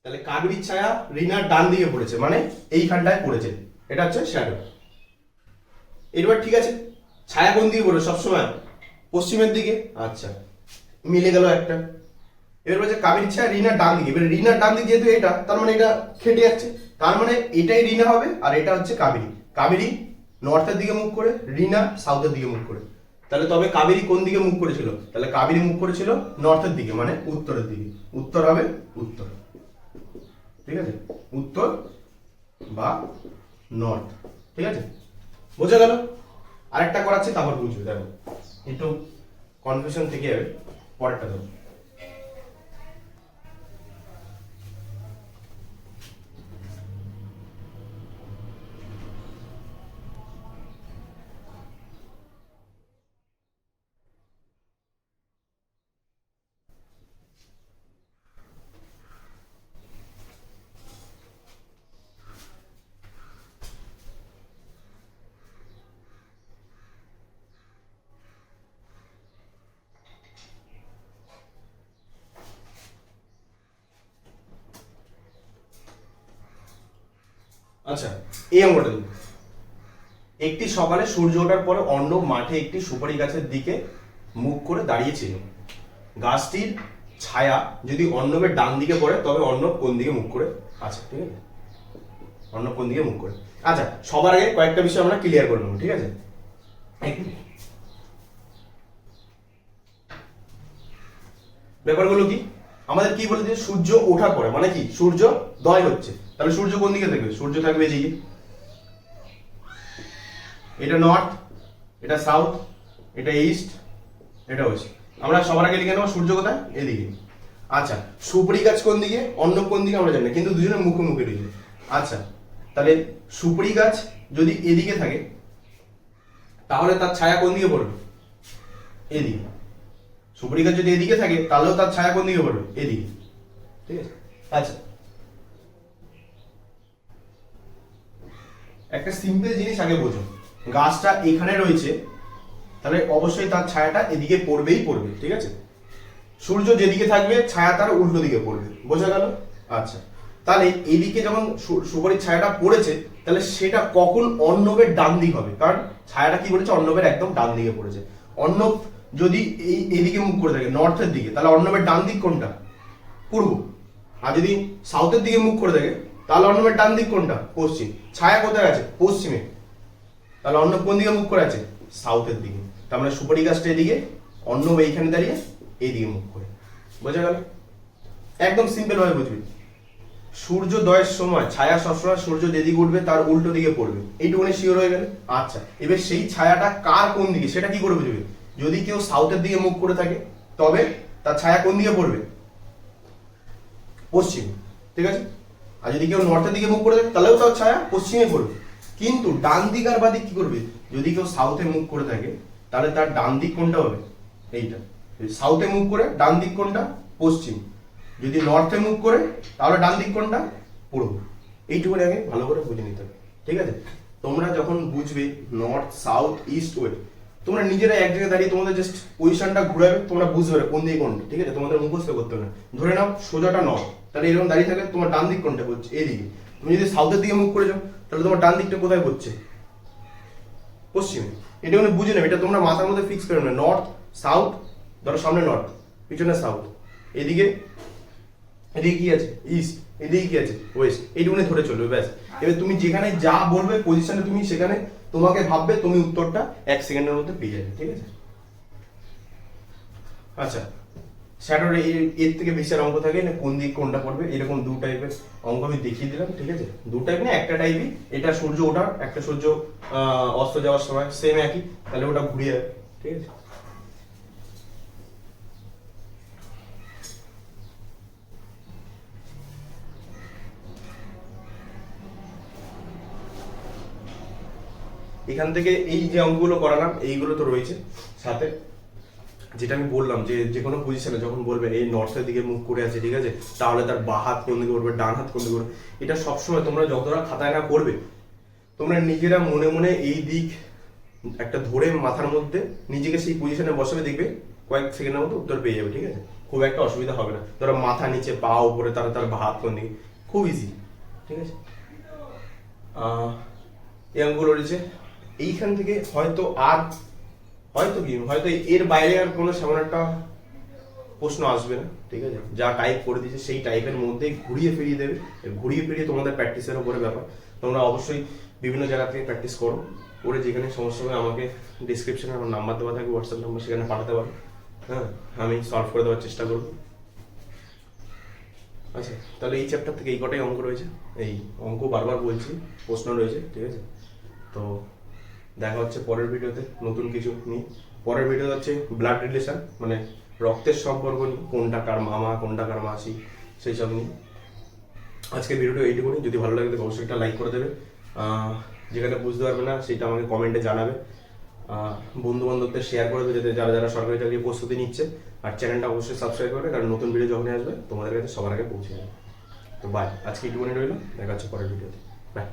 তাহলে কাবেরীর ছায়া রিনার ডান দিকে পড়েছে, মানে এইখানটায় পড়েছে। এটা হচ্ছে শ্যাডো। এবার ঠিক আছে, ছায়া কোন দিকে পড়ে? সবসময় পশ্চিমের দিকে। আচ্ছা, মিলে গেল একটা। এবার বলছে কাবেরীর ছায়া রিনার ডান দিকে। এবার রিনার ডান দিকে যেহেতু এটা, তার মানে এটা খেটে যাচ্ছে। তার মানে এটাই রিনা হবে, আর এটা হচ্ছে কাবেরী। কাবেরী নর্থের দিকে মুখ করে, রিনা সাউথের দিকে মুখ করে। তাহলে তবে কাবেরী কোন দিকে মুখ করেছিল? তাহলে কাবেরী মুখ করেছিল নর্থের দিকে, মানে উত্তরের দিকে। উত্তর হবে উত্তর, ঠিক আছে, উত্তর বা নর্থ, ঠিক আছে। বোঝা গেল? আরেকটা করাচ্ছি, তারপর বুঝবে। দেখো একটু কনফিউশন থেকে যাবে, পরেরটা দেখো। আচ্ছা, এই অঙ্কটা দেখুন। একটি সকালে সূর্য ওঠার পরে অর্ণব মাঠে একটি সুপারি গাছের দিকে মুখ করে দাঁড়িয়েছিল। গাছটির ছায়া যদি অর্ণবের ডান দিকে পড়ে তবে অর্ণব কোন দিকে মুখ করে আছে, ঠিক আছে? অর্ণব কোন দিকে মুখ করে। আচ্ছা, সবার আগে কয়েকটা বিষয় আমরা ক্লিয়ার করে নেবো, ঠিক আছে? ব্যাপারগুলো কি আমাদের কি বলেছে, সূর্য ওঠার পরে মানে কি সূর্য দয় হচ্ছে, তাহলে সূর্য কোন দিকে থাকবে? সূর্য থাকবে এদিকে, এটা নর্থ, এটা সাউথ, এটা ইস্ট, এটা ওয়েস্ট। আমরা সবার আগে লিখে নেবো সূর্য কোথায়? এদিকে। আচ্ছা, সুপারি গাছ কোন দিকে, অর্ণব কোন দিকে আমরা জানি না, কিন্তু দুজনে মুখোমুখি রয়েছে। আচ্ছা, তাহলে সুপারি গাছ যদি এদিকে থাকে তাহলে তার ছায়া কোন দিকে পড়বে? এদিকে। সুপারি গাছ যদি এদিকে থাকে তাহলেও তার ছায়া কোন দিকে পড়বে? এদিকে, ঠিক আছে? আচ্ছা, একটা সিম্পল জিনিস আগে বোঝো, গাছটা এখানে রয়েছে তাহলে অবশ্যই তার ছায়াটা এদিকে পড়বেই পড়বে, ঠিক আছে? সূর্য যেদিকে থাকবে ছায়া তার উল্টো দিকে পড়বে, বোঝা গেল? আচ্ছা, তাহলে এইদিকে যখন সুপারির ছায়াটা পড়েছে তাহলে সেটা কখন অর্ণবের ডান দিক হবে? কারণ ছায়াটা কি বলেছে, অর্ণবের একদম ডান দিকে পড়েছে। অর্ণব যদি এইদিকে মুখ করে থাকে নর্থের দিকে, তাহলে অর্ণবের ডান দিক কোনটা? পূর্ব। আর যদি সাউথের দিকে মুখ করে থাকে তাহলে অর্ণবের ডান দিক কোনটা? পশ্চিম। ছায়া কোথায় আছে? পশ্চিমে। তাহলে অর্ণব কোন দিকে মুখ করে আছে? সাউথের দিকে। তার মানে সুপারি গাছটা এদিকে, অর্ণব এইখানে দাঁড়িয়ে এইদিকে মুখ করে, বোঝা গেল? একদম সিম্পল ভাবে বুঝবি। সূর্যোদয়ের সময় ছায়া সবসময় সূর্য যেদিকে উঠবে তার উল্টো দিকে পড়বে, এইটুকুনি শিওর হয়ে গেলে। আচ্ছা, এবার সেই ছায়াটা কার কোন দিকে সেটা কি করে বুঝবে? যদি কেউ সাউথের দিকে মুখ করে থাকে তবে তার ছায়া কোন দিকে পড়বে? পশ্চিম, ঠিক আছে? আর যদি কেউ নর্থের দিকে মুখ করে থাকে তাহলেও তার ছায়া পশ্চিমে পড়বে। কিন্তু ডান দিক আর বাদিক কি করবে? যদি কেউ সাউথে মুখ করে থাকে তাহলে তার ডান দিক কোনটা হবে? এইটা। সাউথে মুখ করে ডান দিক কোনটা? পশ্চিম। যদি নর্থে মুখ করে তাহলে ডান দিক কোনটা? পূর্ব। এইটুকুনি আগে ভালো করে বুঝে নিতে হবে, ঠিক আছে? তোমরা যখন বুঝবে নর্থ সাউথ ইস্ট ওয়েস্ট, তোমরা নিজেরা এক জায়গায় দাঁড়িয়ে তোমাদের জাস্ট পজিশনটা ঘুরাবে, তোমরা বুঝতে পারবে কোন দিকে কোনটা, ঠিক আছে? তোমাদের মুখস্থ করতে হবে না। ধরে নাও সোজাটা নর্থ, তাহলে এরকম দাঁড়িয়ে থাকলে তোমার ডান দিক কোনটা পড়ছে? এদিকে। তুমি যদি সাউথের দিকে মুখ করে যাও তাহলে তোমার ডান দিকটা কোথায় পড়ছে? পশ্চিমে। এটা মানে বুঝে নেবে, এটা তোমরা মাথার মধ্যে ফিক্স করে নেবে। নর্থ সাউথ, ধরো সামনে নর্থ, পিছনে সাউথ, এদিকে এদিকে কি আছে? ইস্ট, এদিকে কি আছে? ওয়েস্ট। এইটুকুনি ধরে চলবে, ব্যাস। এবার তুমি যেখানে যা বলবে পজিশনে তুমি সেখানে তোমাকে ভাববে, তুমি উত্তরটা 1 সেকেন্ডের মধ্যে পেয়ে যাবে, ঠিক আছে? আচ্ছা, স্যাটারডে এর থেকে বেশি আর অঙ্ক থাকে না, কোন দিক কোনটা পড়বে, এরকম দু টাইপের অঙ্ক আমি দেখিয়ে দিলাম, ঠিক আছে? দু টাইপ না, একটা টাইপই। এটা সূর্য ওঠার, একটা সূর্য অস্ত যাওয়ার সময়, সেম একই, তাহলে ওটা ঘুরিয়ে যাবে, ঠিক আছে? এখান থেকে এই যে অঙ্কগুলো করালাম এইগুলো তো রয়েছে সাথে, যেটা আমি বললাম যে যে কোনো পজিশনে যখন বলবে এই নর্থের দিকে মুখ করে আছে, ঠিক আছে, তাহলে তার বাঁ হাত কোন দিকে করবে, ডান হাত কোন দিকে করবে, এটা সবসময় তোমরা যতটা খাতায় না করবে তোমরা নিজেরা মনে মনে এই দিক একটা ধরে মাথার মধ্যে নিজেকে সেই পজিশনে বসাবে, দেখবে কয়েক সেকেন্ডের মধ্যে উত্তর পেয়ে যাবে, ঠিক আছে? খুব একটা অসুবিধা হবে না। ধরো মাথা নিচে, পা উপরে, তার বাঁ হাত কোন দিকে, খুব ইজি, ঠিক আছে? এই অঙ্কগুলো রয়েছে। এইখান থেকে হয়তো এর বাইরে আর কোনো সেমন একটা প্রশ্ন আসবে না, ঠিক আছে? যা টাইপ করে দিয়েছে সেই টাইপের মধ্যেই ঘুরিয়ে ফিরিয়ে দেবে, ঘুরিয়ে ফিরিয়ে তোমাদের প্র্যাকটিসের উপরে ব্যাপার। তোমরা অবশ্যই বিভিন্ন জায়গা থেকে প্র্যাকটিস করো, করে যেখানে সমস্যা হবে আমাকে ডিসক্রিপশনে আমার নাম্বার দেওয়া থাকবে, হোয়াটসঅ্যাপ নাম্বার, সেখানে পাঠাতে পারো। হ্যাঁ, আমি সলভ করে দেওয়ার চেষ্টা করব। আচ্ছা, তাহলে এই চ্যাপ্টার থেকে এই কটাই অঙ্ক রয়েছে। এই অঙ্ক বারবার বলছি, প্রশ্ন রয়েছে, ঠিক আছে? তো দেখা হচ্ছে পরের ভিডিওতে নতুন কিছু নিয়ে। পরের ভিডিও হচ্ছে ব্লাড রিলেশন, মানে রক্তের সম্পর্ক নিয়ে, কোনটা কার মামা কোনটা কার মাসি, সেই সব নিয়ে। আজকে ভিডিওটা এইটুকুনি। যদি ভালো লাগে তো অবশ্যই একটা লাইক করে দেবে। যেখানে বুঝতে পারবে না সেটা আমাকে কমেন্টে জানাবে। বন্ধু বান্ধবদের শেয়ার করে দেবে, যাতে যারা যারা সরকারি চাকরির প্রস্তুতি নিচ্ছে। আর চ্যানেলটা অবশ্যই সাবস্ক্রাইব করবে, কারণ নতুন ভিডিও যখনই আসবে তোমাদের কাছে সবার আগে পৌঁছে যাবে। তো বাই, আজকে এইটুকুনি রইল, দেখা হচ্ছে পরের ভিডিওতে। বাই।